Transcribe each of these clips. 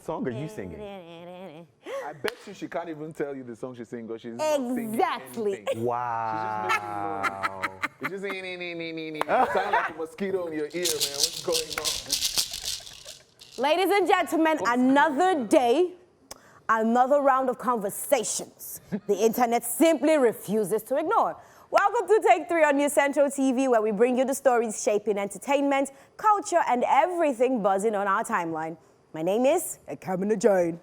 song are you singing? I bet you she can't even tell you the song she's singing because she's Exactly. not singing. Wow. She's just making noise. It's just sound like a mosquito in your ear, man. What's going on? Ladies and gentlemen, another day, another round of conversations the internet simply refuses to ignore. Welcome to Take 3 on News Central TV, where we bring you the stories shaping entertainment, culture, and everything buzzing on our timeline. My name is Ijeoma Aniebo.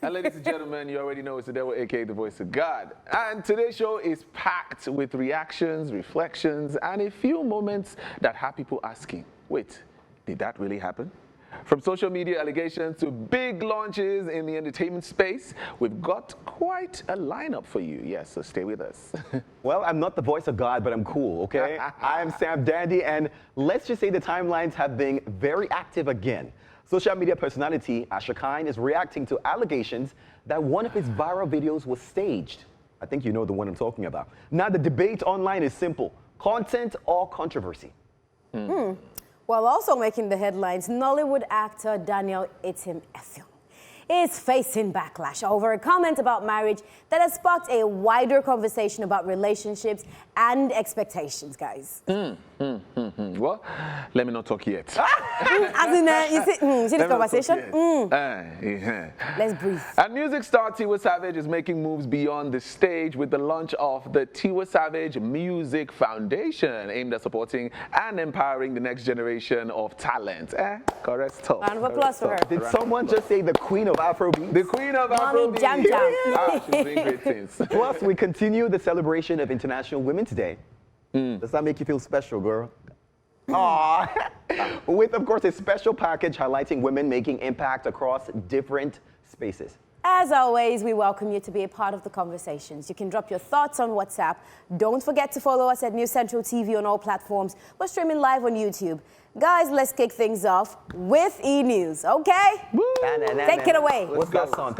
And ladies and gentlemen, you already know it's the devil, aka the voice of God. And today's show is packed with reactions, reflections, and a few moments that have people asking, wait, did that really happen? From social media allegations to big launches in the entertainment space, we've got quite a lineup for you. Yes, so stay with us. Well, I'm not the voice of God, but I'm cool, okay? I'm Sam Dandy, and let's just say the timelines have been very active again. Social media personality Asherkine is reacting to allegations that one of his viral videos was staged. I think you know the one I'm talking about. Now, the debate online is simple: content or controversy? While also making the headlines, Nollywood actor Daniel Etim-Effiong is facing backlash over a comment about marriage that has sparked a wider conversation about relationships and expectations, guys. Well, let me not talk yet. As in, you see this conversation? Let's breathe. And music star Tiwa Savage is making moves beyond the stage with the launch of the Tiwa Savage Music Foundation, aimed at supporting and empowering the next generation of talent. Correct stuff. Round of applause for her. Did someone just say the queen of Afrobeat? The queen of Mommy Afrobeat. Jam Jam. She's doing great things. Plus, we continue the celebration of International Women's Day. Does that make you feel special, girl? Aww. With, of course, a special package highlighting women making impact across different spaces. As always, we welcome you to be a part of the conversations. You can drop your thoughts on WhatsApp. Don't forget to follow us at News Central TV on all platforms. We're streaming live on YouTube. Guys, let's kick things off with E-News, okay? Take it away. What's that song?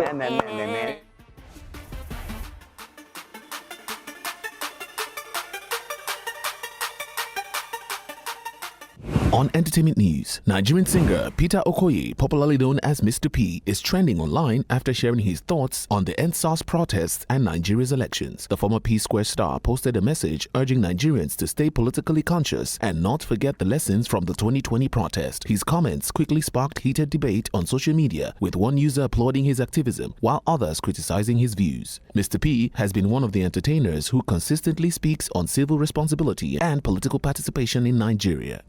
On entertainment news, Nigerian singer Peter Okoye, popularly known as Mr. P, is trending online after sharing his thoughts on the EndSARS protests and Nigeria's elections. The former P-Square star posted a message urging Nigerians to stay politically conscious and not forget the lessons from the 2020 protest. His comments quickly sparked heated debate on social media, with one user applauding his activism while others criticizing his views. Mr. P has been one of the entertainers who consistently speaks on civil responsibility and political participation in Nigeria.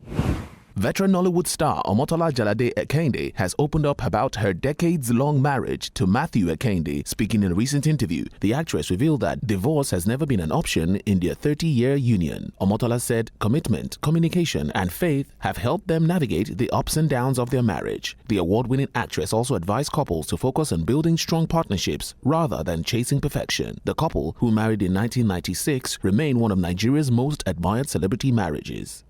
Veteran Nollywood star Omotola Jalade Ekende has opened up about her decades-long marriage to Matthew Ekende. Speaking in a recent interview, the actress revealed that divorce has never been an option in their 30-year union. Omotola said commitment, communication, and faith have helped them navigate the ups and downs of their marriage. The award-winning actress also advised couples to focus on building strong partnerships rather than chasing perfection. The couple, who married in 1996, remain one of Nigeria's most admired celebrity marriages.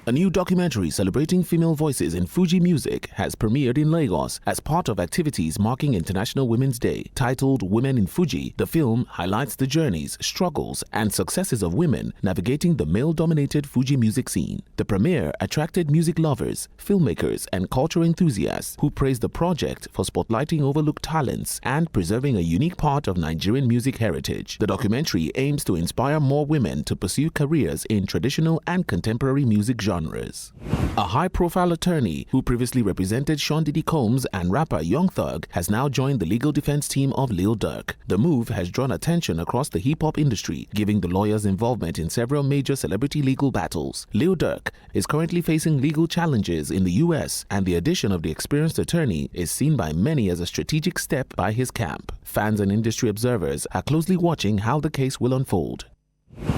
A new documentary celebrating female voices in Fuji music has premiered in Lagos as part of activities marking International Women's Day. Titled Women in Fuji, the film highlights the journeys, struggles, and successes of women navigating the male-dominated Fuji music scene. The premiere attracted music lovers, filmmakers, and culture enthusiasts who praised the project for spotlighting overlooked talents and preserving a unique part of Nigerian music heritage. The documentary aims to inspire more women to pursue careers in traditional and contemporary music genres. A high-profile attorney who previously represented Sean Diddy Combs and rapper Young Thug has now joined the legal defense team of Lil Durk. The move has drawn attention across the hip-hop industry, giving the lawyers involvement in several major celebrity legal battles. Lil Durk is currently facing legal challenges in the US, and the addition of the experienced attorney is seen by many as a strategic step by his camp. Fans and industry observers are closely watching how the case will unfold.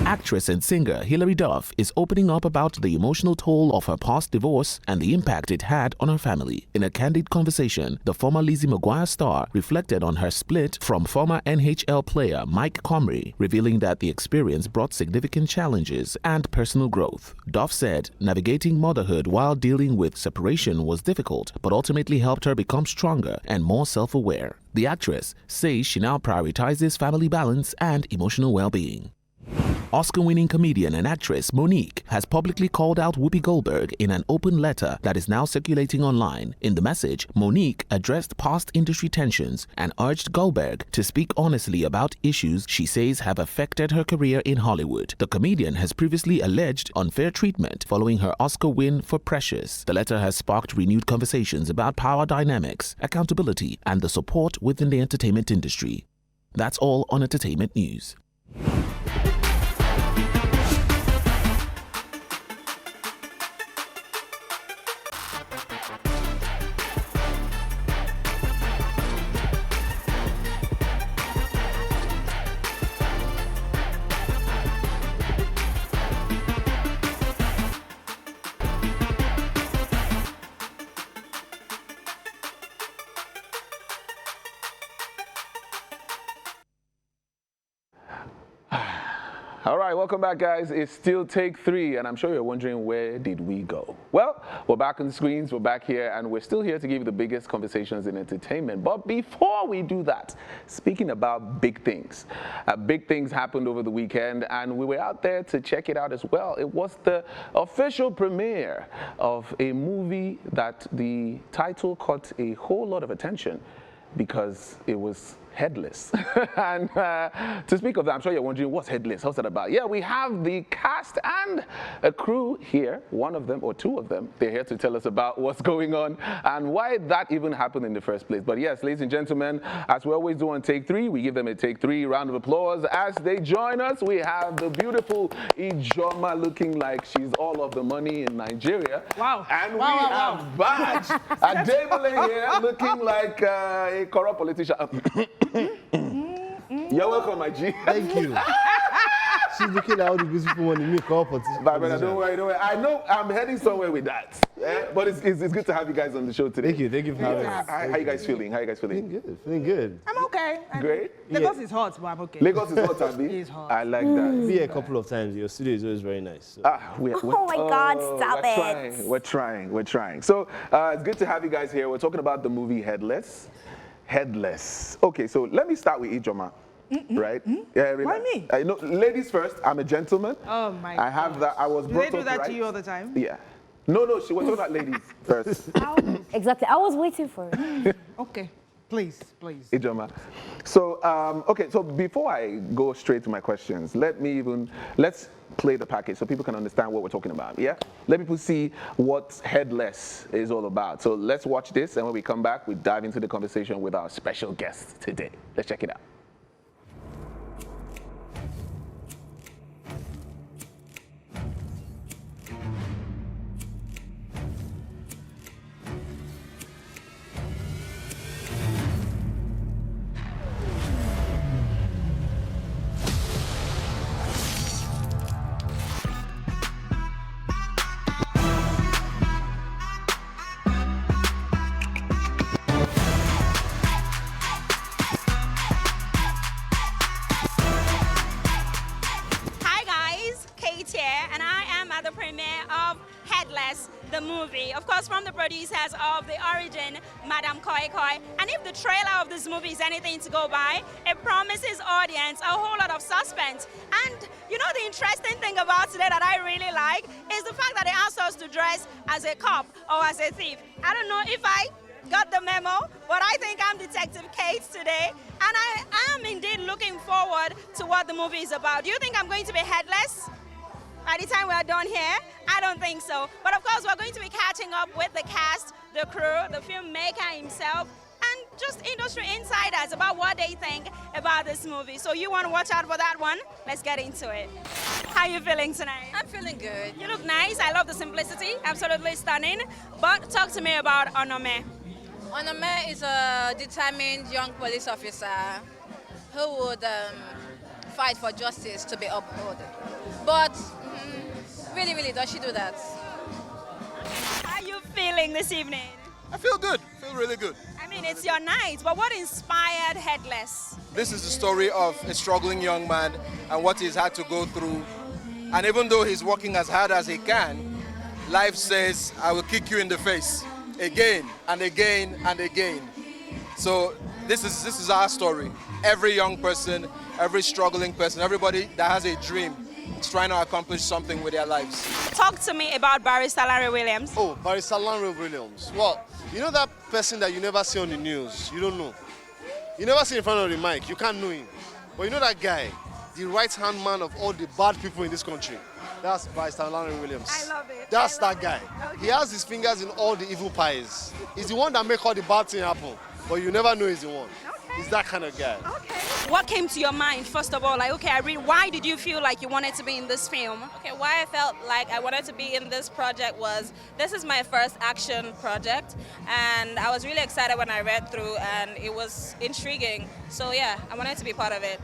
Actress and singer Hilary Duff is opening up about the emotional toll of her past divorce and the impact it had on her family. In a candid conversation, the former Lizzie McGuire star reflected on her split from former NHL player Mike Comrie, revealing that the experience brought significant challenges and personal growth. Duff said navigating motherhood while dealing with separation was difficult, but ultimately helped her become stronger and more self-aware. The actress says she now prioritizes family balance and emotional well-being. Oscar-winning comedian and actress Monique has publicly called out Whoopi Goldberg in an open letter that is now circulating online. In the message, Monique addressed past industry tensions and urged Goldberg to speak honestly about issues she says have affected her career in Hollywood. The comedian has previously alleged unfair treatment following her Oscar win for Precious. The letter has sparked renewed conversations about power dynamics, accountability, and the support within the entertainment industry. That's all on Entertainment News. All right, welcome back, guys. It's still take 3, and I'm sure you're wondering, where did we go? Well, we're back on the screens, we're back here, and we're still here to give you the biggest conversations in entertainment. But before we do that, speaking about big things happened over the weekend, and we were out there to check it out as well. It was the official premiere of a movie that the title caught a whole lot of attention because it was Headless. And to speak of that, I'm sure you're wondering, what's Headless? What's that about? Yeah, we have the cast and a crew here, one of them or two of them. They're here to tell us about what's going on and why that even happened in the first place. But yes, ladies and gentlemen, as we always do on Take 3, we give them a Take 3 round of applause. As they join us, we have the beautiful Ijeoma, looking like she's all of the money in Nigeria. Wow. And Wow, we wow, have Baaj Adebule here, looking like a corrupt politician. You're welcome, my G. Thank you. She's looking at all the beautiful money me call for. But don't worry. I know I'm heading somewhere with that. But it's good to have you guys on the show today. Thank you for having us. How you guys feeling? Feeling good. I'm okay. Great? Lagos is hot, but I'm okay. Lagos is hot, Abby? It is hot. I like that. Be here a couple of times. Your studio is always very nice. So. Oh my God, stop it. We're trying. So it's good to have you guys here. We're talking about the movie Headless. Okay, so let me start with Ijeoma. Right? Yeah, Why me? Ladies first. I'm a gentleman. Oh my I have that. I was Do brought they do up that right. to you all the time? Yeah. No, she was talking about ladies first. Exactly. I was waiting for it. Okay. Please. Ijeoma. So, okay, so before I go straight to my questions, let's play the package so people can understand what we're talking about, yeah? Let people see what Headless is all about. So let's watch this, and when we come back, we dive into the conversation with our special guest today. Let's check it out. The movie, of course, from the producers of The Origin, Madam Koi Koi. And if the trailer of this movie is anything to go by, it promises audience a whole lot of suspense. And you know, the interesting thing about today that I really like is the fact that they asked us to dress as a cop or as a thief. I don't know if I got the memo, but I think I'm Detective Kate today, and I am indeed looking forward to what the movie is about. Do you think I'm going to be headless by the time we're done here? I don't think so. But of course, we're going to be catching up with the cast, the crew, the filmmaker himself, and just industry insiders about what they think about this movie. So you want to watch out for that one? Let's get into it. How are you feeling tonight? I'm feeling good. You look nice. I love the simplicity. Absolutely stunning. But talk to me about Onome. Onome is a determined young police officer who would fight for justice to be upheld. But really, does she do that? How are you feeling this evening? I feel good. I feel really good. I mean, it's your night, but what inspired Headless? This is the story of a struggling young man and what he's had to go through. And even though he's working as hard as he can, life says, I will kick you in the face again and again and again. So this is our story. Every young person, every struggling person, everybody that has a dream trying to accomplish something with their lives. Talk to me about Barrister Larry Williams. Oh, Barrister Larry Williams. Well, you know that person that you never see on the news? You don't know. You never see in front of the mic. You can't know him. But you know that guy, the right-hand man of all the bad people in this country. That's Barrister Larry Williams. I love it. That's I love that guy. it. Okay. He has his fingers in all the evil pies. He's the one that make all the bad things happen. But you never know he's the one. Okay. He's that kind of guy. Okay. What came to your mind, first of all? Like, okay, why did you feel like you wanted to be in this film? Okay, why I felt like I wanted to be in this project was this is my first action project, and I was really excited when I read through, and it was intriguing. So yeah, I wanted to be part of it.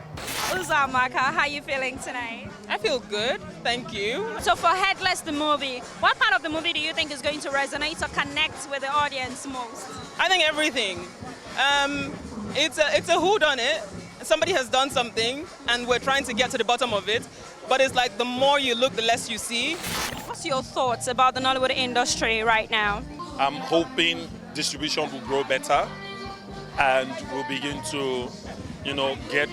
Uzamaka, how are you feeling tonight? I feel good, thank you. So for Headless, the movie, what part of the movie do you think is going to resonate or connect with the audience most? I think everything. It's a whodunit. Somebody has done something, and we're trying to get to the bottom of it. But it's like the more you look, the less you see. What's your thoughts about the Nollywood industry right now? I'm hoping distribution will grow better, and we'll begin to, get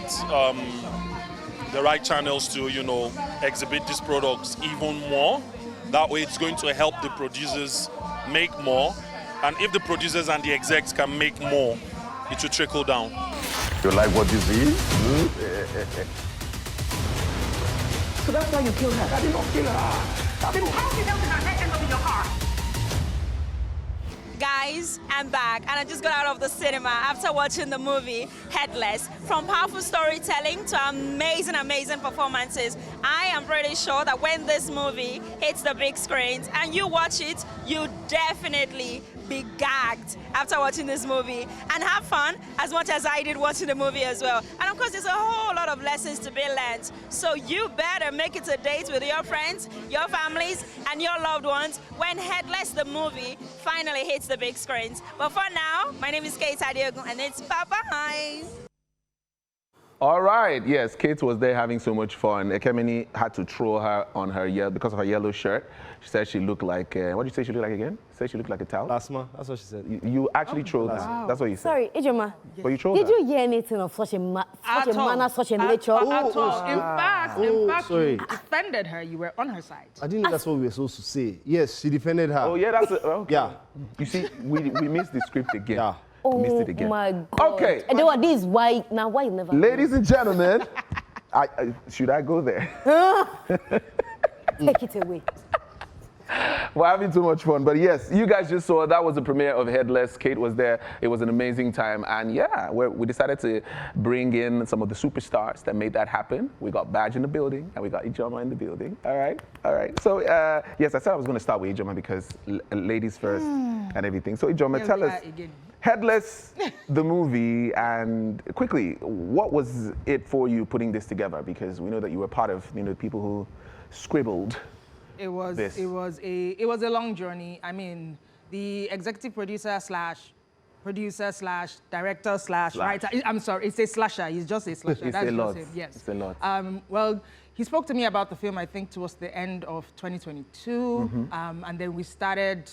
the right channels to, exhibit these products even more. That way, it's going to help the producers make more, and if the producers and the execs can make more, it will trickle down. You like what you see? So that's why you killed her. I did not kill her. Then how did that end up in your car? Guys, I'm back, and I just got out of the cinema after watching the movie Headless. From powerful storytelling to amazing, amazing performances, I am pretty sure that when this movie hits the big screens and you watch it, you definitely be gagged after watching this movie and have fun as much as I did watching the movie as well. And of course, there's a whole lot of lessons to be learned. So you better make it a date with your friends, your families, and your loved ones when Headless, the movie, finally hits the big screens. But for now, my name is Kate Adiogun, and it's bye-bye. All right, yes, Kate was there having so much fun. Ekemini had to throw her on her because of her yellow shirt. She said she looked like, what did you say she looked like again? She said she looked like a towel? Lasma, that's what she said. You actually trolled her. Wow. That's what you said. Sorry, Ijeoma. But you trolled Did her. you hear anything of such a manner, such a nature? At all. In fact, sorry. you defended her. You were on her side. I didn't know that's what we were supposed to say. Yes, she defended her. Oh, yeah, that's it. Okay. Yeah. You see, we missed the script again. Yeah. Oh Missed it again. my God. Okay. And then what? This is why now? Why you never? Ladies and gentlemen, should I go there? Take it away. We're having too much fun. But yes, you guys just saw that was the premiere of Headless. Kate was there. It was an amazing time. And yeah, we decided to bring in some of the superstars that made that happen. We got Baaj in the building, and we got Ijeoma in the building. All right. So yes, I said I was going to start with Ijeoma because ladies first and everything. So Ijeoma, tell us, Headless, the movie, and quickly, what was it for you putting this together? Because we know that you were part of people who scribbled. It was a long journey. I mean, the executive producer / director / writer. I'm sorry, it's a slasher. He's just a slasher. It's a lot. Yes. It's a lot. Well, he spoke to me about the film, I think, towards the end of 2022, and then we started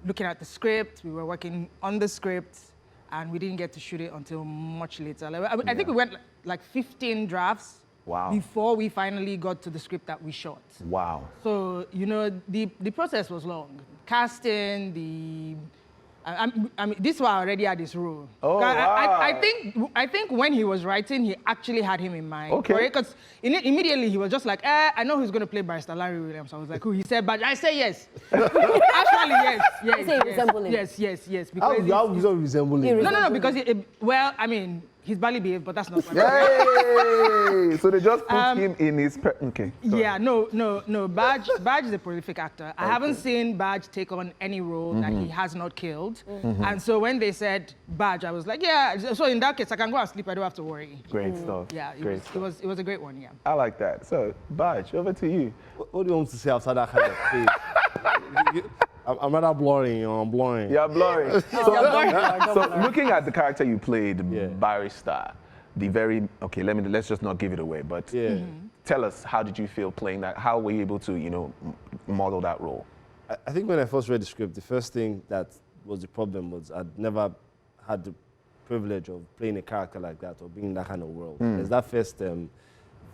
looking at the script. We were working on the script, and we didn't get to shoot it until much later. I think we went like 15 drafts. Wow. Before we finally got to the script that we shot. Wow. So, the process was long. Casting, I mean, this was already at this role. Oh, wow. I think when he was writing, he actually had him in mind. Okay. Because immediately he was just like, I know who's going to play Barrister Larry Williams. I was like, who? He said, but I say yes. Actually, yes. I say you resemble him. Yes. How do you resemble him? No, because, I mean, he's badly behaved, but that's not funny. Yay! So they just put him in his... Okay. Sorry. Yeah, no. Baaj is a prolific actor. I haven't seen Baaj take on any role that he has not killed. And so when they said Baaj, I was like, yeah. So in that case, I can go and sleep. I don't have to worry. Great stuff. Yeah, Great it was a great one, yeah. I like that. So, Baaj, over to you. What do you want to say after that kind of face? I'm rather blurring, I'm blurring. You're blurring. So looking at the character you played, Barrister, let's just not give it away, but tell us, how did you feel playing that? How were you able to, model that role? I think when I first read the script, the first thing that was the problem was I'd never had the privilege of playing a character like that or being in that kind of world. There's that first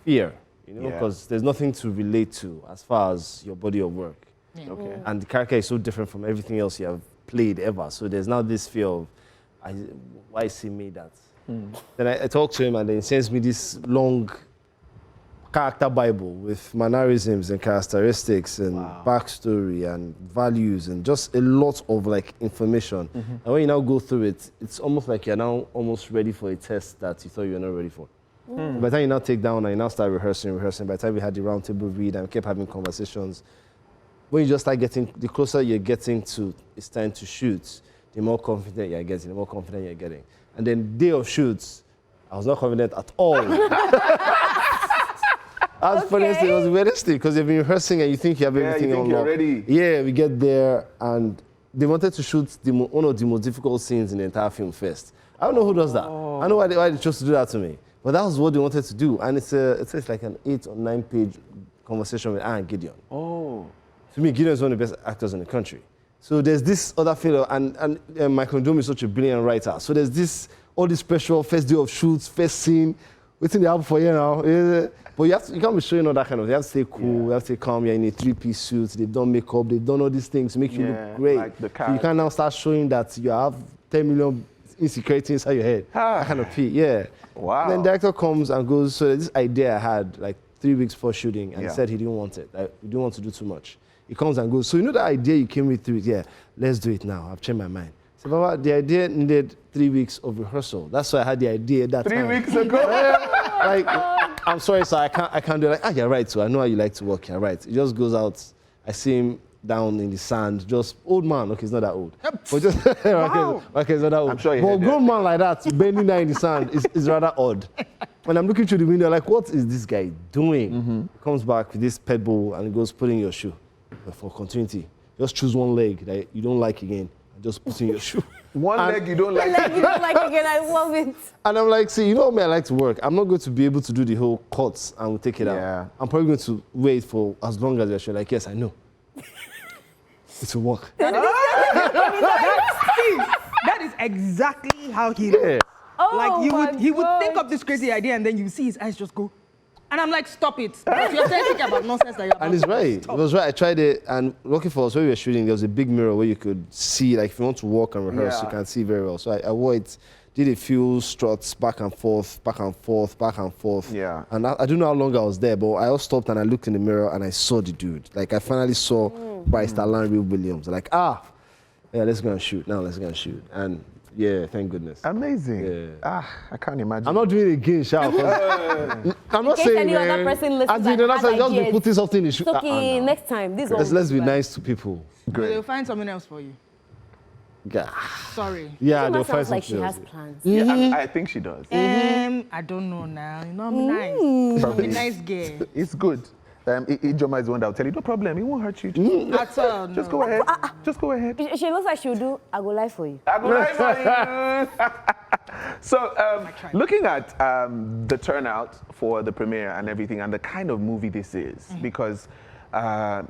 fear, you know, because there's nothing to relate to as far as your body of work. Yeah. Okay. And the character is so different from everything else you have played ever. So there's now this fear of, why is he made that? Then I talk to him, and then he sends me this long character Bible with mannerisms and characteristics and backstory and values and just a lot of like information. And when you now go through it, it's almost like you're now almost ready for a test that you thought you were not ready for. By the time you now take down and you now start rehearsing, by the time we had the round table read and we kept having conversations, when you just start getting, the closer you're getting to it's time to shoot, the more confident you're getting, the more confident you're getting. And then day of shoots, I was not confident at all. That's funny. It was realistic because you've been rehearsing and you think you have everything on lock. Ready. Yeah, we get there and they wanted to shoot one of the most difficult scenes in the entire film first. I don't know who does that. I don't know why they chose to do that to me. But that was what they wanted to do. And it's like an 8 or 9 page conversation with Aaron Gideon. Oh. To me, Gideon is one of the best actors in the country. So there's this other fellow, and Michael Ndom is such a brilliant writer. So there's all this pressure, first day of shoots, first scene, waiting the album for you now. But you can't be showing all that kind of, you have to stay cool, you have to stay calm, you're in a 3-piece suit, they've done makeup, they've done all these things to make you look great. Like the so you can now start showing that you have 10 million insecurity inside your head. That kind of feel, Wow. And then the director comes and goes, so this idea I had like 3 weeks before shooting, and he said he didn't want it. He didn't want to do too much. He comes and goes, so you know the idea you came with through it? Let's do it now. I've changed my mind. So, Baba, the idea needed 3 weeks of rehearsal. That's why I had the idea at that 3 time. weeks ago? Like, I'm sorry, sir, I can't do it. Like, you're right, so I know how you like to work, you're right. He just goes out, I see him down in the sand, just old man. Okay, he's not that old. But just, okay, he's not that old. I'm sure you but a heard grown man like that, bending down in the sand, is rather odd. When I'm looking through the window, like, what is this guy doing? He comes back with this pebble and he goes, put in your shoe. For continuity, just choose one leg that you don't like again and just put in your shoe. One leg you don't like. Leg you don't like again, I love it. And I'm like, see, you know me, I like to work. I'm not going to be able to do the whole cuts and we'll take it out. I'm probably going to wait for as long as you're like, yes, I know. It will work. That is exactly how he looks. Like he would think of this crazy idea and then you see his eyes just go. And I'm like, stop it. You're thinking about nonsense that you're about. And it's right. It was right. I tried it, and lucky for us, when we were shooting, there was a big mirror where you could see, like, if you want to walk and rehearse, you can see very well. So I wore it, did a few struts back and forth, back and forth, back and forth. Yeah. And I don't know how long I was there, but I also stopped and I looked in the mirror and I saw the dude. Like, I finally saw Barrister Lanre Williams. Like, let's go and shoot. Now let's go and shoot. And yeah, thank goodness. Amazing. I can't imagine. I'm not doing it again, Shao. I'm not saying, any man. other person listens As in, and that's has just be ideas. putting something in shoot. It's okay, next time. This one. Let's be nice to people. Great. They'll find someone else for you. Yeah. Sorry. Yeah, they'll Sounds find like she something has else. plans. Yeah, I think she does. I don't know now. You know, I'm nice. I'm a nice girl. It's good. Ijeoma is the one that will tell you, no problem, it won't hurt you. That's all. Just go ahead. Just go ahead. She looks like she'll do, I go live for you. I go live for you. So, looking at the turnout for the premiere and everything, and the kind of movie this is, because I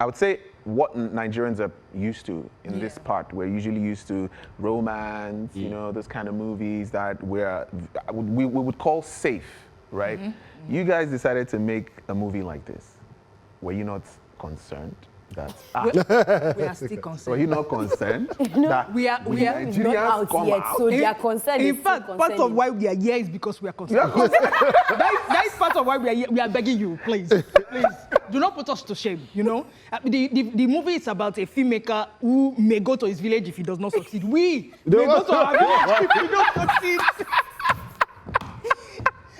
would say what Nigerians are used to in this part, we're usually used to romance, you know, those kind of movies that we would call safe, right? You guys decided to make a movie like this. Were you not concerned that? We are still concerned. Were you not concerned? that We are Nigerians not out come yet, out? so they are concerned. In fact, part of why we are here is because we are concerned. that is part of why we are here. We are begging you, please, do not put us to shame. You know, the movie is about a filmmaker who may go to his village if he does not succeed. We may go to our village if we don't succeed.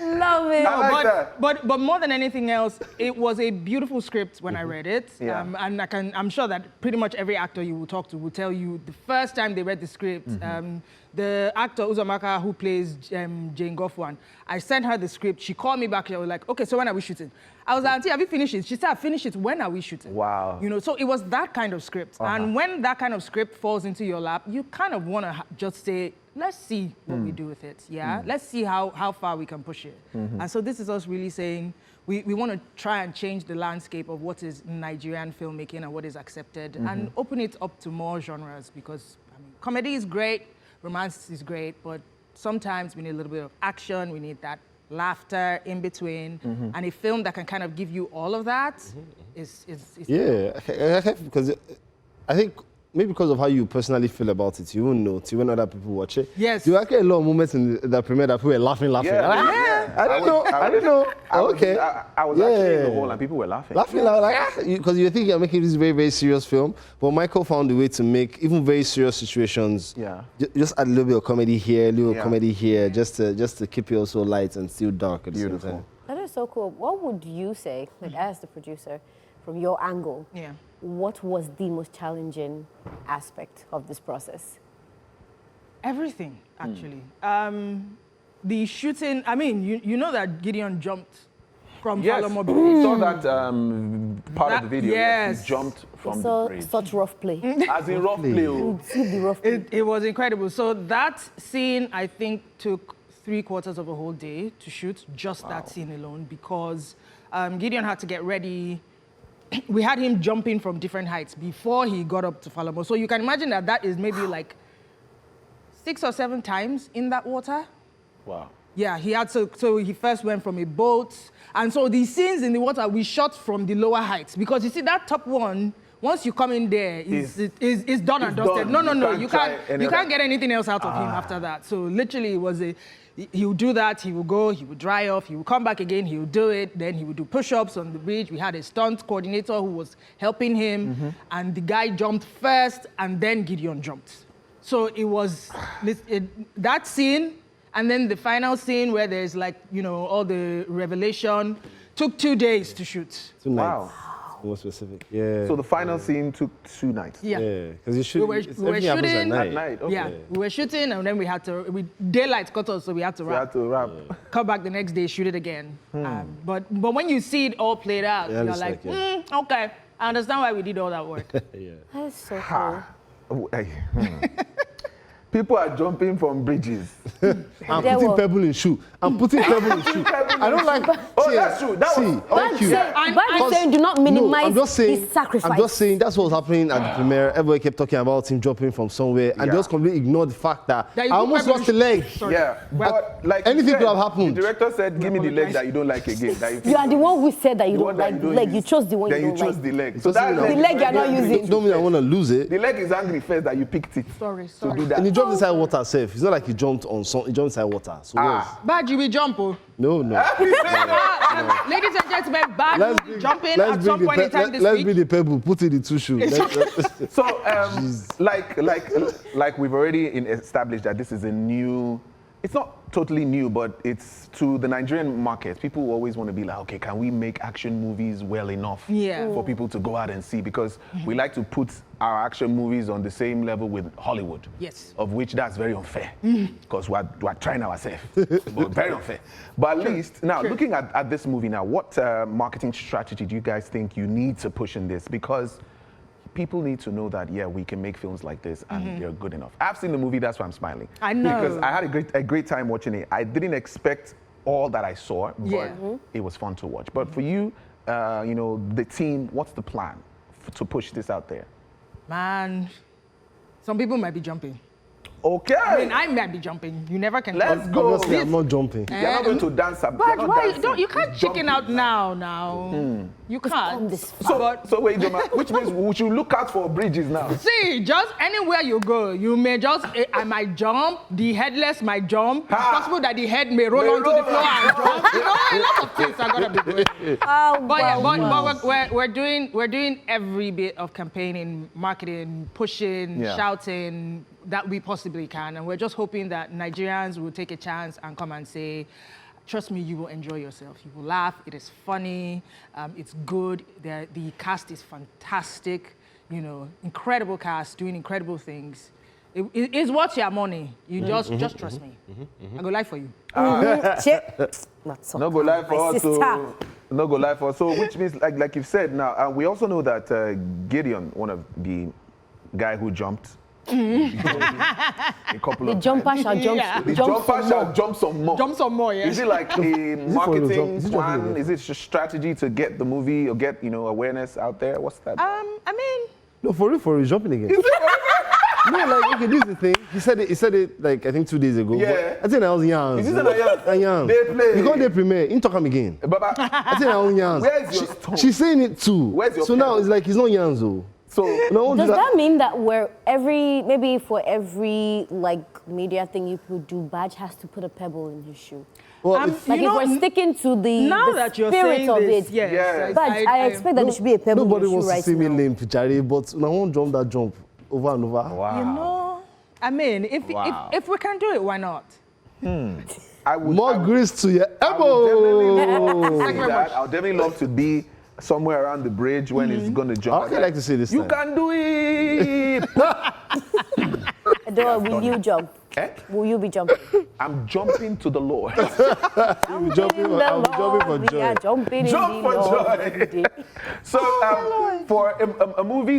Love it. I like that. But more than anything else, it was a beautiful script when I read it. And I'm sure that pretty much every actor you will talk to will tell you the first time they read the script. The actor Uzomaka who plays Jane Goffwan, I sent her the script. She called me back. She was like, okay, so when are we shooting? I was like, Auntie, have you finished it? She said, I finished it. When are we shooting? Wow. You know, so it was that kind of script. And when that kind of script falls into your lap, you kind of want to just say, let's see what we do with it, Let's see how far we can push it. And so this is us really saying, we want to try and change the landscape of what is Nigerian filmmaking and what is accepted and open it up to more genres because comedy is great, romance is great, but sometimes we need a little bit of action, we need that laughter in between, and a film that can kind of give you all of that is because I think maybe because of how you personally feel about it, you won't know till when other people watch it. Yes. There were actually a lot of moments in the premiere that people were laughing. Yeah. I don't know. I was Okay. I was actually in the hall and people were laughing. Because you think you're making this very, very serious film, but Michael found a way to make even very serious situations. Just add a little bit of comedy here, a little comedy here, just to keep it also light and still dark at the same time. That is so cool. What would you say, like as the producer, from your angle? Yeah. What was the most challenging aspect of this process? Everything, actually. The shooting, I mean, you know that Gideon jumped from Falamo Bridge. We saw that part of the video. Yes. He jumped from the So bridge. such rough play. As in rough play. Oh. See the rough play. It was incredible. So that scene, I think, took 3/4 of a whole day to shoot, just that scene alone, because Gideon had to get ready. We had him jumping from different heights before he got up to Falamo. So you can imagine that that is maybe like 6 or 7 times in that water. Wow. Yeah, he had to, so he first went from a boat. And so the scenes in the water, we shot from the lower heights. Because you see, that top one, once you come in there, it's done and dusted. done. No. You You can't can't get anything else out of him after that. So literally, it was he would do that, he would go, he would dry off, he would come back again, he would do it, then he would do push-ups on the bridge. We had a stunt coordinator who was helping him, and the guy jumped first, and then Gideon jumped. So it was that scene, and then the final scene where there's like, all the revelation, took 2 days to shoot. 2 nights. Wow. More specific. Yeah. So the final scene took 2 nights. Yeah. Because you shoot. We were shooting at night. Okay. Yeah, we were shooting, and then we had to. Daylight cut us, so we had to We wrap. had to wrap. Come back the next day, shoot it again. But when you see it all played out, Yeah, you're it's like, like, okay, I understand why we did all that work. That is so cool. Oh, hey. People are jumping from bridges. I'm putting pebble in shoe. I'm putting pebble in shoe. I don't like. Oh, that's true. Thank you. But saying do not minimize I'm just saying, his sacrifice. I'm just saying that's what was happening at the premiere. Everybody kept talking about him jumping from somewhere, and just completely ignored the fact that I almost lost a leg. Yeah, but like anything could have happened. The director said, "Give me the leg that you don't like again." That You are the one who said that you don't like the leg. You chose the one you don't like. Then you chose the leg. So that the leg you're not using. Don't mean I want to lose it. The leg is angry first that you picked it. Sorry. To do that. And he jumped inside water safe. It's not like he jumped on some. He jumped inside water. So Baaj, you will jump, oh. No. Ladies and gentlemen, Baaj will be jumping at some point in time this let's week. be the pebble. Put it in 2 shoes. So, like we've already established that this is a new. It's not totally new, but it's to the Nigerian market. People always want to be like, okay, can we make action movies well enough for people to go out and see? Because we like to put our action movies on the same level with Hollywood. Yes. Of which that's very unfair. Because we're trying ourselves. But very unfair. But at least, now, looking at this movie now, what marketing strategy do you guys think you need to push in this? Because people need to know that, yeah, we can make films like this and they're good enough. I've seen the movie, that's why I'm smiling. I know. Because I had a great time watching it. I didn't expect all that I saw, but it was fun to watch. But for you, the team, what's the plan to push this out there? Man, some people might be jumping. Okay. I mean, I might be jumping. You never can. Let's go. Obviously, I'm not jumping. You're not going to dance. But why? You can't chicken out now. You can't. So wait, Ijeoma, which means we should look out for bridges now. See, just anywhere you go, you may just, I might jump, the headless might jump. It's possible that the head may roll onto the floor and jump. A lot of things are gonna be doing. But we're doing every bit of campaigning, marketing, pushing, shouting that we possibly can, and we're just hoping that Nigerians will take a chance and come and say, trust me, you will enjoy yourself. You will laugh. It is funny. It's good. The cast is fantastic. Incredible cast doing incredible things. It's worth your money. You just trust me. I go lie for you. No go lie for us. No go lie for us. So which means, like you've said now, we also know that Gideon, one of the guy who jumped. A couple of jumper shall jump. The jumper shall jump some more. Jump some more, yeah. Is it like a marketing plan? Is it a strategy to get the movie or get awareness out there? What's that? I mean, no, for real, jumping again. No, like, okay, this is the thing. He said it like, I think 2 days ago. Yeah. I think I was young. Is this a young? They play. You can't they premiere. In talk him again. Baba, I think I was young. where's your tone? She's saying it too. Where's your so now pen? it's like he's not young, though. So no, Does that mean that maybe for every like media thing you could do, Baaj has to put a pebble in his shoe? Well, Like if we're sticking to the that you're spirit saying of this, it, yes, Baaj, I expect that there should be a pebble in nobody your shoe wants to right see now. me limp, Jerry, but I won't jump that jump over and over. Wow. You know, I mean, if we can do it, why not? More grease to your elbow. I would definitely love to be somewhere around the bridge when it's going to jump. Okay, like to see this. You can do it. Adora, will you jump? Will you be jumping? I'm jumping to the Lord. I'm jumping for joy. We are jumping Jump in for the Lord joy. every day. So for a movie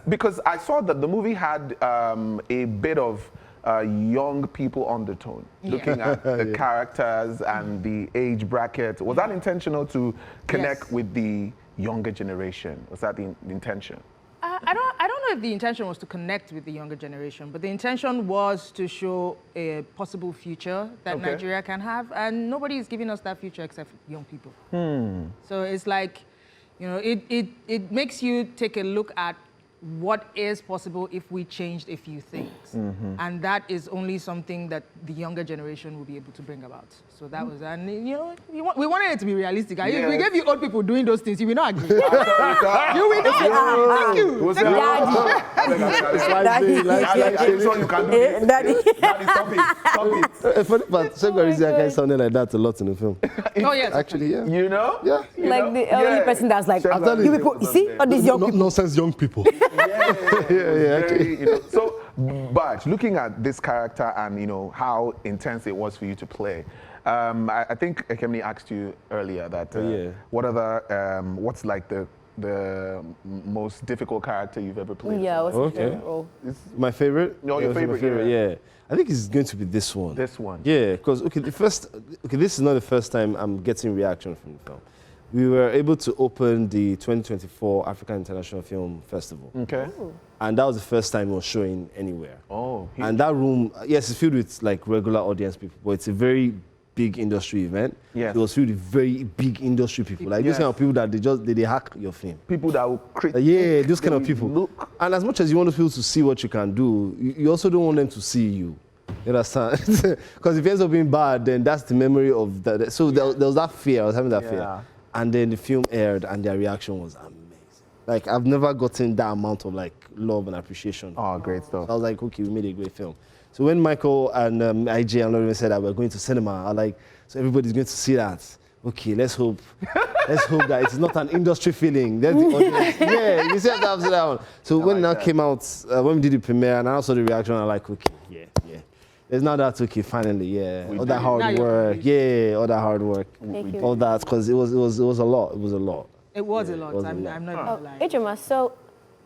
because I saw that the movie had a bit of young people undertone, looking at the characters and the age bracket. Was that intentional to connect with the younger generation? Was that the intention? I don't know if the intention was to connect with the younger generation, but the intention was to show a possible future that Nigeria can have, and nobody is giving us that future except young people. So it's like, you know, it makes you take a look at what is possible if we changed a few things. And that is only something that the younger generation will be able to bring about. So that was, and you know, we wanted it to be realistic. If we gave you old people doing those things, you will not agree. You will not. Thank you. Daddy. Stop it. Funny part, Segwarizi guy sounded like that a lot in the film. Oh yes. Actually, yeah. You know? Yeah. Like the only person that's like, you people, you see, all these young people. Nonsense young people. Very, you know. So, Baaj, looking at this character and you know how intense it was for you to play, I think Ekemini asked you earlier that what's like the most difficult character you've ever played? Yeah, what's your favorite role? My favorite? No, your favorite, yeah. I think it's going to be this one. This one. Yeah, because this is not the first time I'm getting reaction from the film. We were able to open the 2024 African International Film Festival. Okay. And that was the first time it was showing anywhere. Oh. And that room, yes, it's filled with like regular audience people, but it's a very big industry event. Yes. It was filled with very big industry people. Like these kind of people that they hack your film. People that will create. Yeah, those kind of people. And as much as you want people to see what you can do, you also don't want them to see you. You understand? Because if it ends up being bad, then that's the memory of that. So there was that fear. I was having that fear. And then the film aired, and their reaction was amazing. Like, I've never gotten that amount of, like, love and appreciation. Oh, great stuff. I was like, okay, we made a great film. So when Michael and IJ and Lauren said that we're going to cinema, I was like, so everybody's going to see that. Okay, let's hope that it's not an industry feeling. That's the audience. Yeah, you see that upside down. So when that came out, when we did the premiere, and I saw the reaction, I was like, okay, yeah. It's not that okay, finally, yeah. All that hard work, all that hard work, all that, because it was a lot. It was a lot. It was a lot. I'm not gonna lie. Ijeoma, so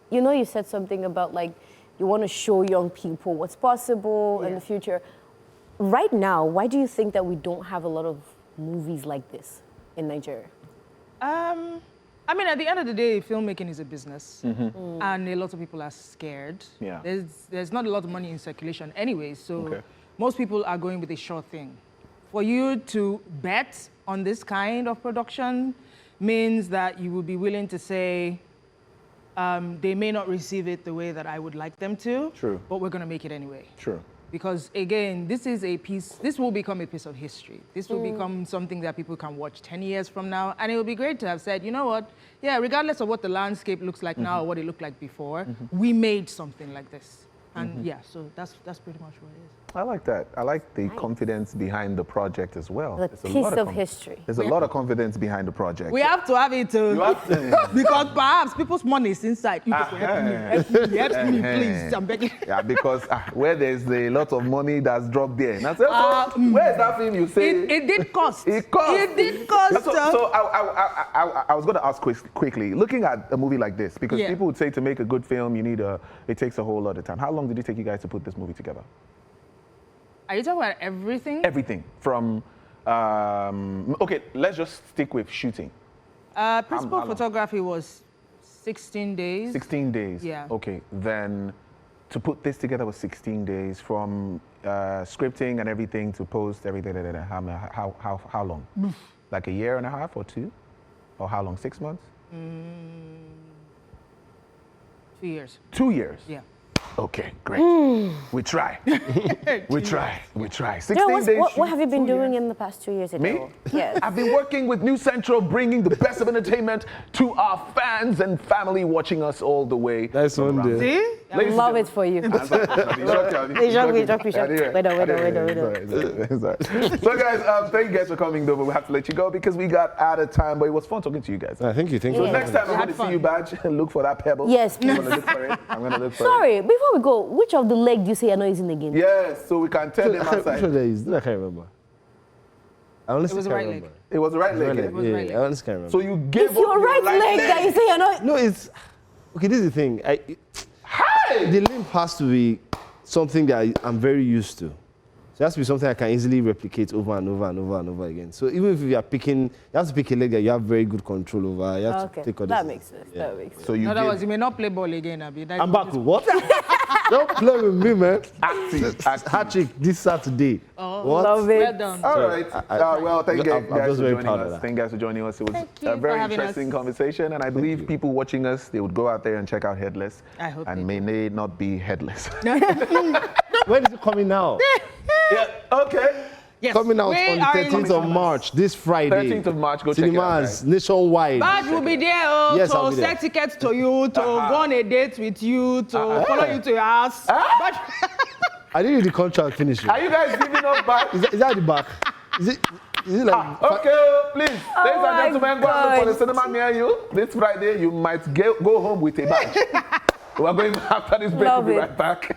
you know you said something about like you want to show young people what's possible in the future. Right now, why do you think that we don't have a lot of movies like this in Nigeria? I mean, at the end of the day, filmmaking is a business, and a lot of people are scared. Yeah. There's not a lot of money in circulation anyway, so most people are going with a sure thing. For you to bet on this kind of production means that you will be willing to say, they may not receive it the way that I would like them to, but we're going to make it anyway. True. Because again, this will become a piece of history. This will become something that people can watch 10 years from now. And it would be great to have said, you know what? Yeah, regardless of what the landscape looks like now or what it looked like before, we made something like this. And yeah, so that's pretty much what it is. I like that. I like the confidence behind the project as well. The piece of history. There's a lot of confidence behind the project. We have to have it because perhaps people's money is inside. You people help me, please. I'm begging. Yeah, because where there's a lot of money that's dropped there. Now, where's that film you say? It did cost. It cost. It did cost. So I was going to ask quickly, looking at a movie like this, because people would say to make a good film, it takes a whole lot of time. How long did it take you guys to put this movie together? Are you talking about everything? Everything from, okay, let's just stick with shooting. Principal photography was 16 days. 16 days? Yeah. Okay, then to put this together was 16 days from scripting and everything to post everything. How long? Like a year and a half or 2? Or how long? 6 months? 2 years. 2 years? Yeah. Okay, great. We try. We try. 16 Joe, days. what have you been doing in the past 2 years? Me? Adele? Yes. I've been working with New Central, bringing the best of entertainment to our fans and family watching us all the way. Nice one, dude. See? I love it for you. So guys, thank you guys for coming though, but we have to let you go because we got out of time, but it was fun talking to you guys. Thank you. So next time I'm going to see you, Baaj, and look for that pebble. Yes, I'm please. going to look for it. I'm going to look for it. Sorry, before we go, which of the leg do you say you're not using again? Yes, so we can tell them Which one outside. there is? I can't remember. I honestly was the can't right remember. leg. It was the right leg. It was Yeah, right leg. I honestly can't remember. So you gave It's up your right leg that you say you're not. No, it's okay. This is the thing. The limp has to be something that I'm very used to. So it has to be something I can easily replicate over and over and over and over again. So even if you are picking, you have to pick a leg that you have very good control over. You have Okay, to take all that this. makes sense. That makes sense. So you In other gave words, you may not play ball again, Abi. That I'm you back just- with what? Don't play with me, man. active. Hat trick this Saturday. What? Love it. Well done. All right. Well, thank you I'm guys just for very joining proud of us. that. Thank you guys for joining us. It was Thank you a for very having interesting us. conversation, and I believe people watching us, they would go out there and check out Headless. I hope and they may not be headless. When is it coming out? Yeah. Okay. Yes. Coming out We on the are in 13th of March, this Friday. 13th of March. Go check it out, Cinemas nationwide. Baaj will be there Yes, I'll to be there. sell tickets to you, to go on a date with you, to follow you to your house. But I didn't read the contract finish. Are you guys giving us back? Is that at the back? Is it like... Okay, please. Ladies my and gentlemen, go and look for the God. cinema near you. This Friday, you might go home with a badge. We're going after this break. Love We'll be it. right back.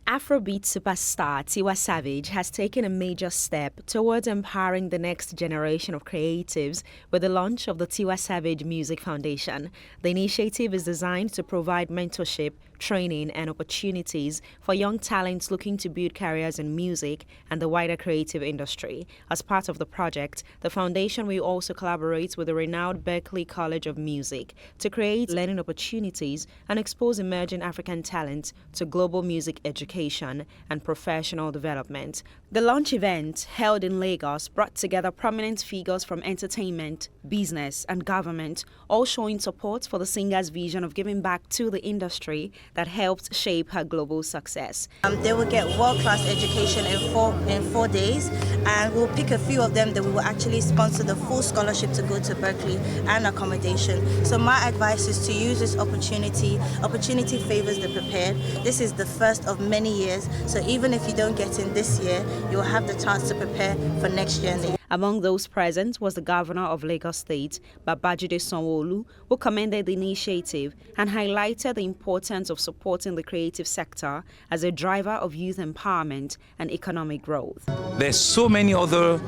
Afrobeat superstar Tiwa Savage has taken a major step towards empowering the next generation of creatives with the launch of the Tiwa Savage Music Foundation. The initiative is designed to provide mentorship, training, and opportunities for young talents looking to build careers in music and the wider creative industry. As part of the project, the foundation will also collaborate with the renowned Berklee College of Music to create learning opportunities and expose emerging African talent to global music education and professional development. The launch event, held in Lagos, brought together prominent figures from entertainment, business, and government, all showing support for the singer's vision of giving back to the industry that helped shape her global success. They will get world-class education in 4 days, and we'll pick a few of them that we will actually sponsor the full scholarship to go to Berklee and accommodation. So my advice is to use this opportunity. Opportunity favors the prepared. This is the first of many years, so even if you don't get in this year, you will have the chance to prepare for next year. Among those present was the governor of Lagos State, Babajide Sanwo-Olu, who commended the initiative and highlighted the importance of supporting the creative sector as a driver of youth empowerment and economic growth. There's so many other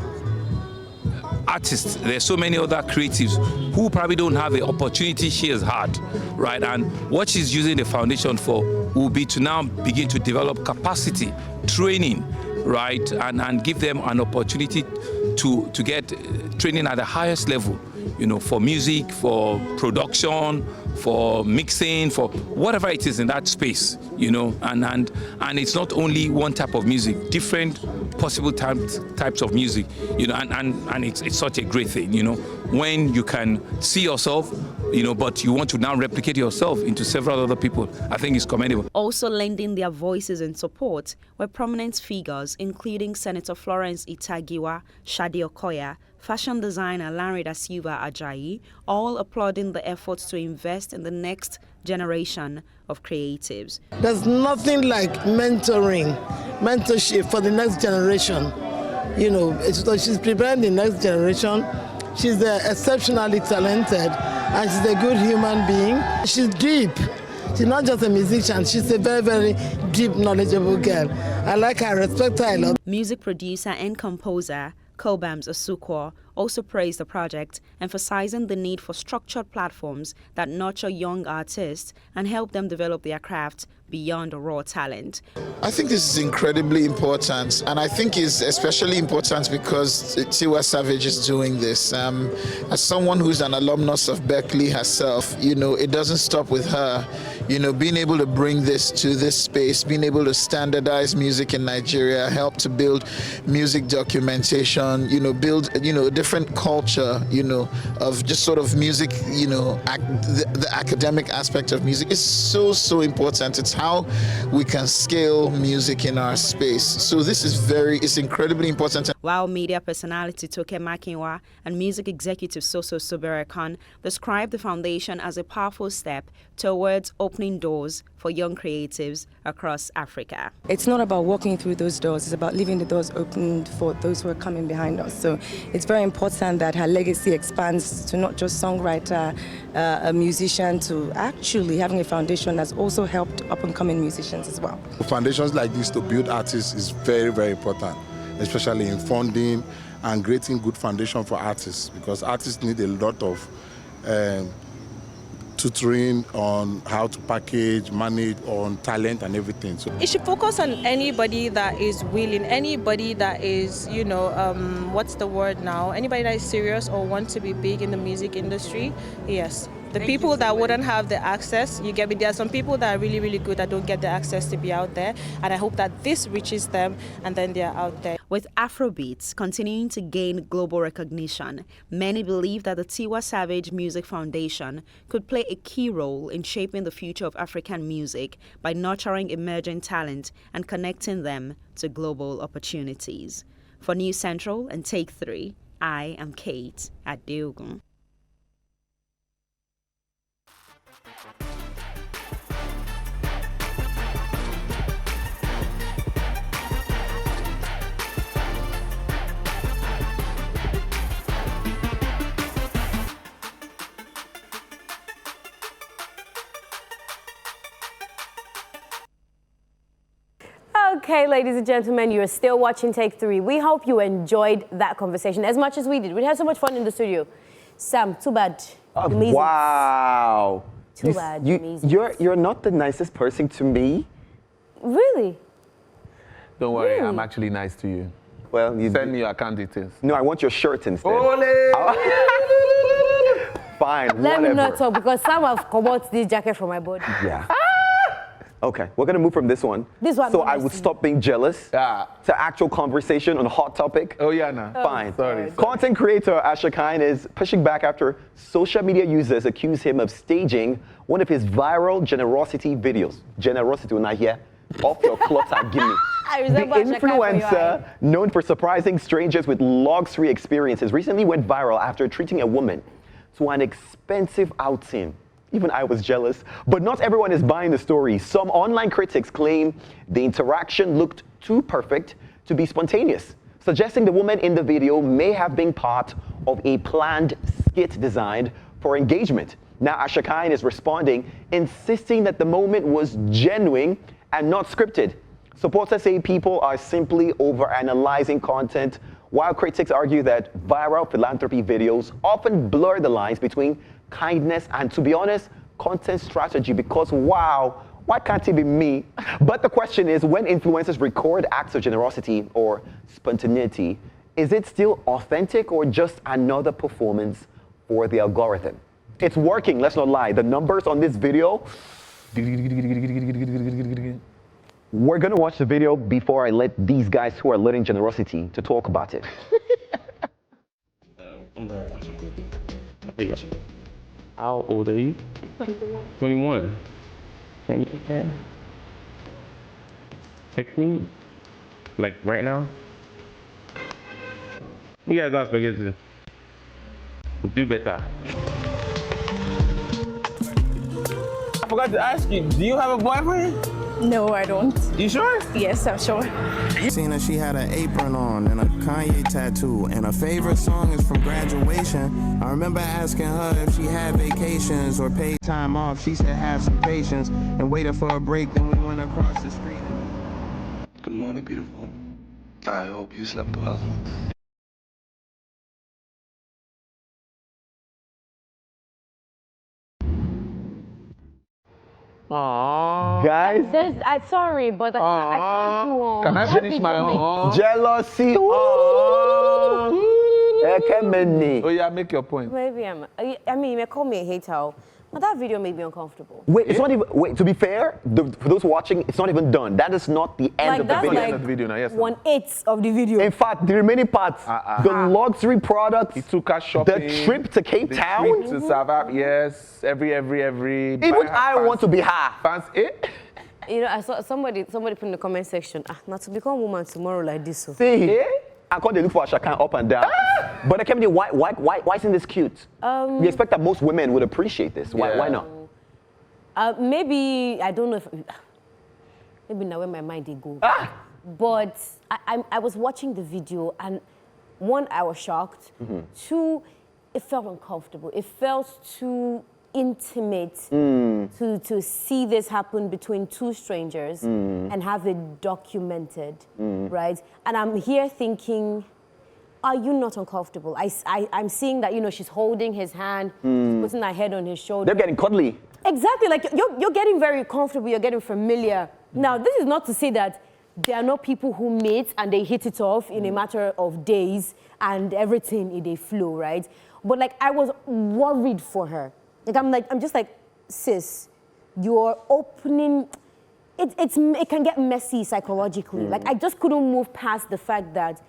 artists, there's so many other creatives who probably don't have the opportunity she has had, right? And what she's using the foundation for will be to now begin to develop capacity, training, right? And give them an opportunity to get training at the highest level, you know, for music, for production, for mixing, for whatever it is in that space, you know, and it's not only one type of music, different possible types of music, you know, and it's such a great thing, you know, when you can see yourself, you know, but you want to now replicate yourself into several other people. I think it's commendable. Also lending their voices in support were prominent figures, including Senator Florence Itagiwa, Shadi Okoya, fashion designer Lanre Da Silva Ajayi, all applauding the efforts to invest in the next generation of creatives. There's nothing like mentorship for the next generation. You know, she's preparing the next generation. She's exceptionally talented and she's a good human being. She's deep. She's not just a musician, she's a very, very deep, knowledgeable girl. I like her, I respect her a lot. Music producer and composer Kobams Asukwo also praised the project, emphasizing the need for structured platforms that nurture young artists and help them develop their craft beyond raw talent. I think this is incredibly important, and I think it's especially important because Tiwa Savage is doing this. As someone who's an alumnus of Berkeley herself, it doesn't stop with her. Being able to bring this to this space, being able to standardize music in Nigeria, help to build music documentation, build, a different culture, of just sort of music, the academic aspect of music is so important. It's how we can scale music in our space. So this is it's incredibly important. While media personality Toke Makinwa and music executive Soso Soberekan described the foundation as a powerful step towards opening doors for young creatives across Africa. It's not about walking through those doors, it's about leaving the doors open for those who are coming behind us. So it's very important that her legacy expands to not just songwriter, a musician, to actually having a foundation that's also helped up-and-coming musicians as well. Foundations like this to build artists is very, very important, especially in funding and creating good foundation for artists, because artists need a lot of tutoring on how to package, manage on talent and everything. So it should focus on anybody that is willing, anybody that is, what's the word now? Anybody that is serious or wants to be big in the music industry. Yes. The people that wouldn't have the access, you get me, there are some people that are really, really good that don't get the access to be out there, and I hope that this reaches them and then they're out there. With Afrobeats continuing to gain global recognition, many believe that the Tiwa Savage Music Foundation could play a key role in shaping the future of African music by nurturing emerging talent and connecting them to global opportunities. For News Central and Take 3, I am Kate Adebule. Okay, ladies and gentlemen, you're still watching Take 3. We hope you enjoyed that conversation as much as we did. We had so much fun in the studio. Sam, too bad. Wow. Too bad. You're not the nicest person to me. Really? Don't worry, I'm actually nice to you. Well, you send me your account details. No, I want your shirt instead. Fine, Let me whatever. not talk because Sam has come out this jacket from my body. Yeah. Okay, we're gonna move from this one. This one. So I would stop being jealous to actual conversation on a hot topic. Oh yeah, no. Fine. Sorry. Content creator Asherkine is pushing back after social media users accuse him of staging one of his viral generosity videos. Generosity when I hear off your clothes and give me. The influencer, known for surprising strangers with luxury experiences, recently went viral after treating a woman to an expensive outing. Even I was jealous, but not everyone is buying the story. Some online critics claim the interaction looked too perfect to be spontaneous, suggesting the woman in the video may have been part of a planned skit designed for engagement. Now Asherkine is responding, insisting that the moment was genuine and not scripted. Supporters say people are simply overanalyzing content, while critics argue that viral philanthropy videos often blur the lines between kindness and, to be honest, content strategy, because wow, why can't it be me? But the question is, when influencers record acts of generosity or spontaneity, is it still authentic or just another performance for the algorithm? It's working, let's not lie. The numbers on this video, we're gonna watch the video before I let these guys who are learning generosity to talk about it. How old are you? 21. Can you text me? Like right now? You guys not spaghetti. Do better. I forgot to ask you, do you have a boyfriend? No, I don't. You sure? Yes, I'm sure. Seen her, she had an apron on and a Kanye tattoo, and her favorite song is from Graduation. I remember asking her if she had vacations or paid time off. She said have some patience and waited for a break, then we went across the street. Good morning, beautiful. I hope you slept well. Aww. Guys. I'm sorry, but I can't go on. Can I That finish video my made- own? Jealousy. Oh yeah, make your point. Maybe I mean, you may call me a hater, but that video made me uncomfortable. Wait, it's not even. Wait, to be fair, for those watching, it's not even done. That is not the end Like, of the that's video. like the video now, yes, 1/8 of the video. In fact, the remaining parts, the luxury products, He took us shopping. the trip to Cape the Town. trip to Savage, yes. Every. Even I want to be her. Fans, You know, I saw somebody put in the comment section, not to become woman tomorrow like this. So. See, I can't look for Asherkine up and down. But I can't believe why isn't this cute? We expect that most women would appreciate this. Why not? Maybe I don't know if maybe now where my mind they go. But I was watching the video and one, I was shocked. Two, it felt uncomfortable. It felt too intimate to see this happen between two strangers and have it documented, right? And I'm here thinking, are you not uncomfortable? I'm seeing that, you know, she's holding his hand, she's putting her head on his shoulder. They're getting cuddly. Exactly, like you're getting very comfortable, you're getting familiar. Now, this is not to say that there are not people who meet and they hit it off in a matter of days and everything in a flow, right? But like, I was worried for her. I'm just like, sis, you're opening, it can get messy psychologically. Like, I just couldn't move past the fact that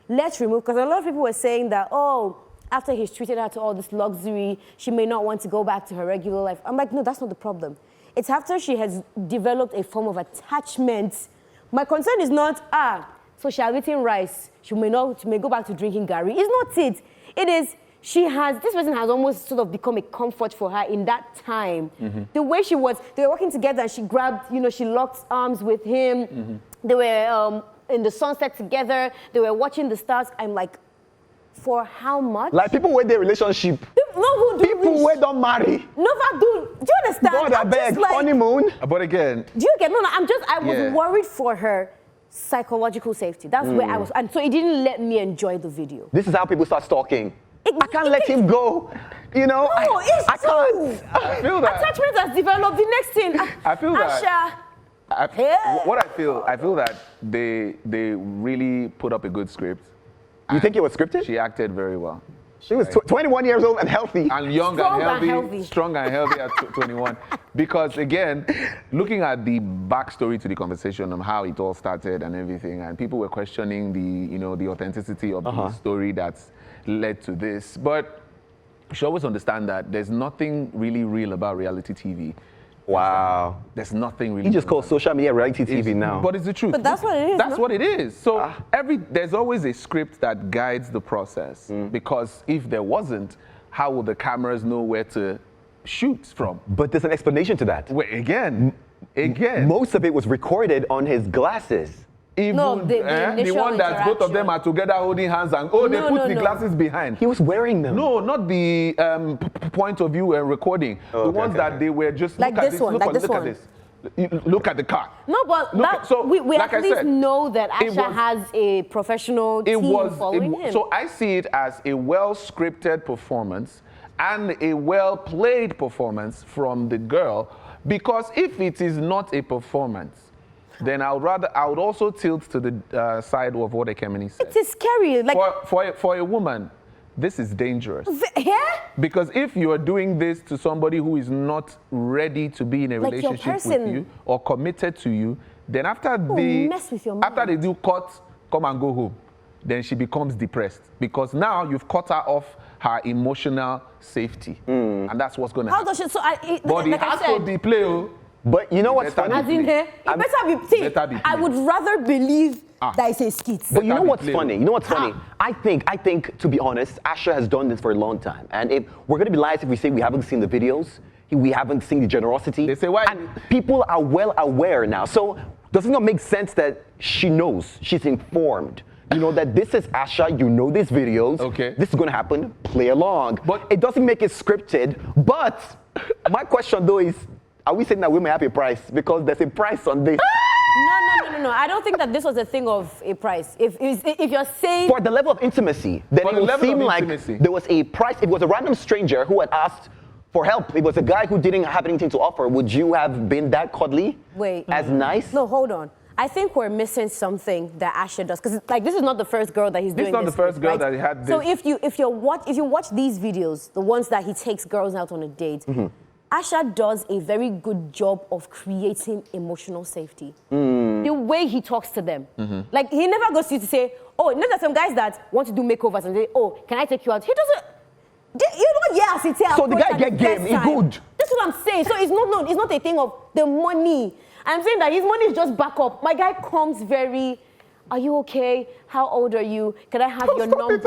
let's remove, because a lot of people were saying that, oh, after he's treated her to all this luxury, she may not want to go back to her regular life. I'm like, no, that's not the problem. It's after she has developed a form of attachment. My concern is not, so she has eaten rice. She may go back to drinking Gary. It's not it. It is, this person has almost sort of become a comfort for her in that time. The way they were working together and she grabbed, she locked arms with him. They were in the sunset together. They were watching the stars. I'm like, for how much? Like people with their relationship. People who don't marry. Never do. Do you understand? God, I beg, like, honeymoon. But again. Do you get? No, I was worried for her psychological safety. That's where I was. And so it didn't let me enjoy the video. This is how people start stalking. I can't let him go. You know, no, I can't. I feel that. Attachment has developed. The next thing. I feel that. Asha. What I feel that they really put up a good script. You think it was scripted? She acted very well. She was 21 years old and healthy. And young and healthy. Strong and healthy at 21. Because again, looking at the backstory to the conversation of how it all started and everything, and people were questioning the authenticity of the story that's led to this. But you should always understand that there's nothing really real about reality TV. Wow. There's nothing really. You just call social media reality TV now. But it's the truth. But that's what it is. That's what it is. So there's always a script that guides the process. Because if there wasn't, how would the cameras know where to shoot from? But there's an explanation to that. Wait, again. Most of it was recorded on his glasses. Even the one that both of them are together holding hands and they put the glasses behind. He was wearing them. No, not the point of view and recording. The ones that they were just like look at this one, look like at this this. one. Look at this. Look at the car. No, but we like at least know that Asha has a professional team following him. So I see it as a well-scripted performance and a well-played performance from the girl, because if it is not a performance, then I would also tilt to the side of what Ekemini said. It is scary. Like for a woman, this is dangerous. Yeah? Because if you are doing this to somebody who is not ready to be in a Like relationship with person. you or committed to you, then after mess with your mind. after they do cut, come and go home, then she becomes depressed because now you've cut her off her emotional safety, and that's what's going to How happen. does she? So But like it has I said, to be play. But you know what's Better funny? as in here, it better be. I would rather believe that it's a skit. But you know what's funny? You know what's funny? I think, to be honest, Asha has done this for a long time. And if we're going to be lies if we say we haven't seen the videos, we haven't seen the generosity. They say why? And people are well aware now. So does it not make sense that she knows, she's informed? You know that this is Asha, you know these videos. Okay. This is going to happen, play along. But it doesn't make it scripted. But my question though is, are we saying that women have a price? Because there's a price on this. No. I don't think that this was a thing of a price. If you're saying For the level of intimacy, then For it the would level seem of like intimacy. there was a price. It was a random stranger who had asked, for help. If it was a guy who didn't have anything to offer, would you have been that cuddly? Wait. As nice? No, hold on. I think we're missing something that Asher does, because like this is not the first girl that he's doing. This is not the first girl that he had this. So if you watch these videos, the ones that he takes girls out on a date, Asher does a very good job of creating emotional safety. The way he talks to them, like he never goes to you to say, oh, you know there's some guys that want to do makeovers and say, oh, can I take you out? He doesn't. You don't yes, it's here. So the guy get game, he good. That's what I'm saying. So it's not a thing of the money. I'm saying that his money is just back up. My guy comes very, are you okay? How old are you? Can I have your number?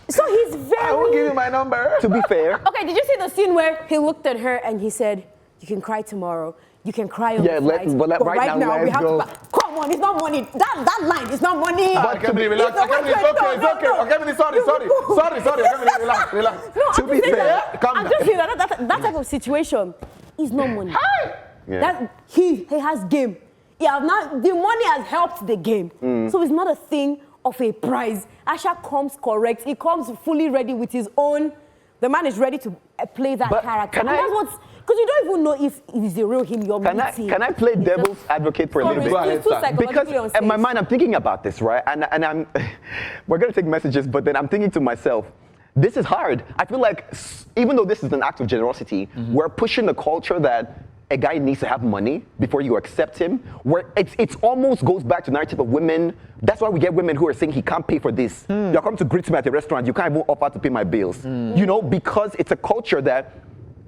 So he's very... I won't give you my number. To be fair. Okay, did you see the scene where he looked at her and he said, you can cry tomorrow. You can cry on the flight. But right now, we have go. to... Come on, it's not money. That line is not money. But Kevin, relax. It's okay. Kevin, sorry. Kevin, relax. No, to be fair, I'm just saying that type of situation is not money. That he has game. Yeah, now the money has helped the game. So it's not a thing of a prize. Asher comes correct. He comes fully ready with his own. The man is ready to play that character. And that's what's because you don't even know if it is the real him you're meeting. Can I play devil's advocate for a little bit? Because in my mind I'm thinking about this, right? And I'm we're gonna take messages, but then I'm thinking to myself, this is hard. I feel like even though this is an act of generosity, we're pushing the culture that a guy needs to have money before you accept him, where it almost goes back to the narrative of women. That's why we get women who are saying he can't pay for this. You're coming to greet me at a restaurant, you can't even offer to pay my bills. You know, because it's a culture that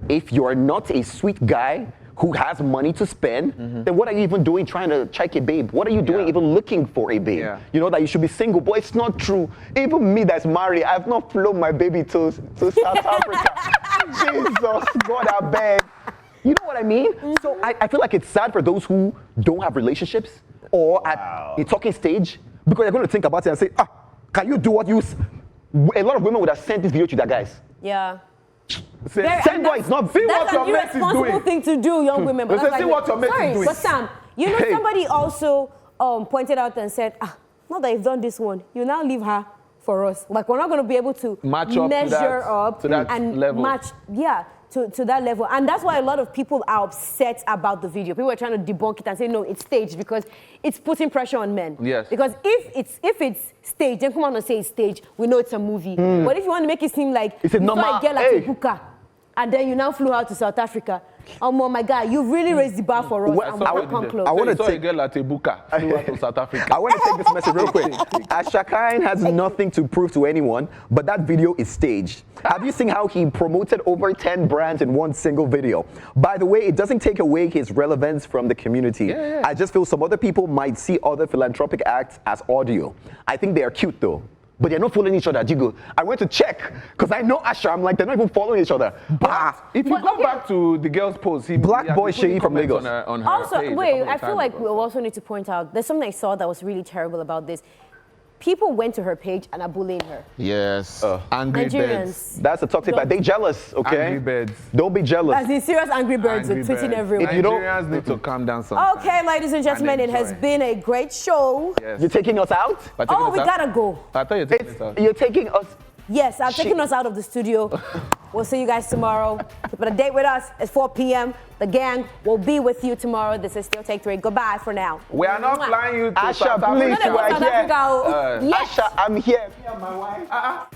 if you're not a sweet guy who has money to spend, then what are you even doing trying to check a babe? What are you doing even looking for a babe? You know, that you should be single, but it's not true. Even me that's married, I've not flown my baby to South Africa. Jesus, God, I beg. You know what I mean? So I feel like it's sad for those who don't have relationships or at a talking stage, because they're going to think about it and say, can you do what you... A lot of women would have sent this video to their guys. Yeah. Send what it's not. See what your mate is doing. That's an irresponsible thing to do, young women. But see what your mate is doing. But Sam, you know somebody also pointed out and said, now that you've done this one, you now leave her for us. Like we're not going to be able to measure up to that and level. match, to that level. And that's why a lot of people are upset about the video. People are trying to debunk it and say, no, it's staged because it's putting pressure on men. Yes. Because if it's staged, then come on and say it's staged. We know it's a movie. But if you want to make it seem like it's a normal, a girl at a buka, and then you now flew out to South Africa. Oh my God, you've really raised the bar for us. And we'll come close. I want to take a girl at a buka flew out to South Africa. I want to take this message real quick. Asherkine has nothing to prove to anyone, but that video is staged. Have you seen how he promoted over 10 brands in one single video? By the way, it doesn't take away his relevance from the community. I just feel some other people might see other philanthropic acts as audio. I think they are cute though. But they're not following each other, Jigo. I went to check, because I know Asher. I'm like, they're not even following each other. But if you go back to the girl's post, Black Boy Sheyi from Lagos. On her also, page wait, I feel like we also need to point out, there's something I saw that was really terrible about this. People went to her page and are bullying her. Yes. Angry Nigerians. birds. That's a toxic bad. They jealous, okay? Angry birds. Don't be jealous. As in serious angry birds are tweeting everywhere. Nigerians need to calm down sometimes. Okay, ladies and gentlemen, it has been a great show. Yes. You're taking us out? Oh, we gotta go. I thought you were taking us out. You're taking us... Yes, I'm taking us out of the studio. We'll see you guys tomorrow. But a date with us is 4 p.m. The gang will be with you tomorrow. This is Still Take 3. Goodbye for now. We are not flying you to Asher, South please, Africa. you are here. Yes. Asher, I'm here. My wife.